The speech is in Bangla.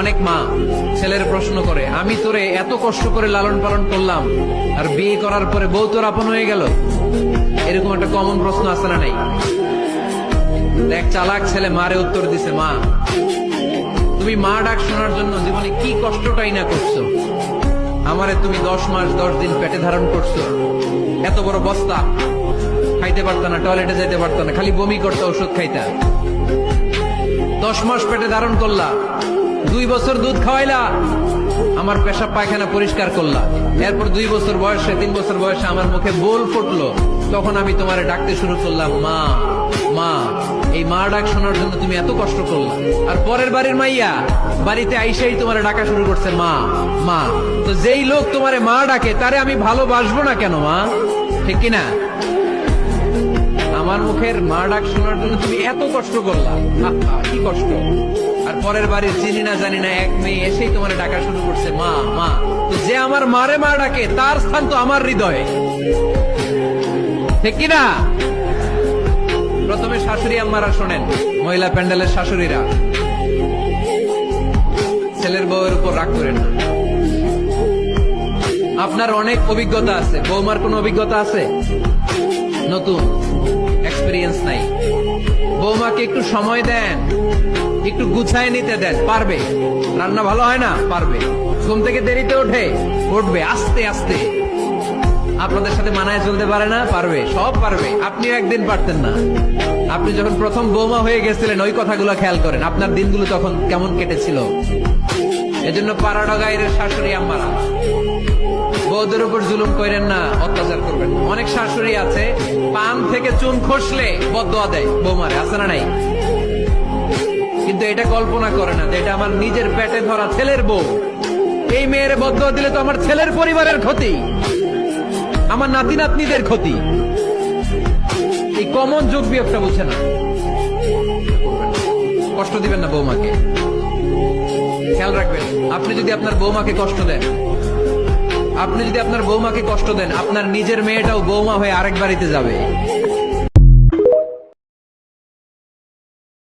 অনেক মা ছেলের প্রশ্ন করে, আমি তোরে এত কষ্ট করে লালন পালন করলাম, আর বিয়ে করার পরে বউ তোর আপন হয়ে গেল। এরকম একটা কমন প্রশ্ন আছে না নাই? এক চালাক ছেলে মারে উত্তর দিছে, মা তুমি মা ডাক শোনার জন্য জীবনে কি কষ্টটাই না করছো। আমারে তুমি 10 মাস 10 দিন পেটে ধারণ করছো, এত বড় বস্তা, খাইতে পারতো না, টয়লেটে যেতে পারতো না, খালি বমি করতো, ওষুধ খাইতা। 10 মাস পেটে ধারণ করলা, 2 বছর দুধ খাওয়াইলা, আমার পেশাব পায়খানা পরিষ্কার করলা। এরপর 2 বছর বয়সে 3 বছর বয়সে আমার মুখে বোল ফুটলো, তখন আমি তোমারে ডাকতে শুরু করলাম, মা মা। এই মা ডাক শোনার জন্য তুমি এত কষ্ট করলা, আর পরের বাড়ির মাইয়া বাড়িতে আইসাই তোমারে ডাকা শুরু করছে মা মা। তো যেই লোক তোমারে মা ডাকে তারে আমি ভালোবাসবো না কেন মা? ঠিক কিনা? আমার মুখের মা ডাক শোনার জন্য তুমি এত কষ্ট করলা, কি কষ্ট। আর পরের বাড়ির চিনি না জানি না এক মেয়ে এসেই তোমার ডাকা শুরু করছে মা মা। তো যে আমার মারে মা ডাকে তার স্থান তো আমার হৃদয়ে, ঠিক কিনা? প্রথমে শাশুড়ি আম্মারা শোনেন, মহিলা প্যান্ডেলের শাশুড়িরা, ছেলের বউয়ের উপর রাগ করেন না। আপনার অনেক অভিজ্ঞতা আছে, বৌমার কোন অভিজ্ঞতা আছে? নতুন এক্সপেরিয়েন্স নাই। বৌমাকে একটু সময় দেন, একটু গুছায় নিতে দেন, পারবে। রান্না ভালো হয় না, পারবে। ঘুম থেকে দেরিতে ওঠে, উঠবে আস্তে আস্তে। আপনাদের সাথে মানায় চলতে পারে না, পারবে, সব পারবে। আপনিও একদিন পারতেন না। আপনি যখন প্রথম বৌমা হয়ে গেছিলেন ওই কথাগুলো খেয়াল করেন, আপনার দিনগুলো তখন কেমন কেটেছিল। এজন্য পাড়াডা গায়ের শাশুড়ি আম্মারা, বউদের উপর জুলুম করেন না, অত্যাচার করবেন না। অনেক শাশুড়ি আছে পান থেকে চুন খসলে বদদোয়া দেয় বৌমারে, আছে না নাই? কিন্তু এটা কল্পনা করে না যে এটা আমার নিজের পেটে ধরা ছেলের বউ। এই মেয়ের বদদোয়া দিলে তো আমার ছেলের পরিবারের ক্ষতি, আমার নাতি নাতনিদের ক্ষতি। এই কমন যোগ বিয়োগটা বুঝে না। কষ্ট দিবেন না বৌমাকে, খেয়াল রাখবেন। আপনি যদি আপনার বৌমাকে কষ্ট দেন, আপনার নিজের মেয়েটাও বৌমা হয়ে আরেক বাড়িতে যাবে।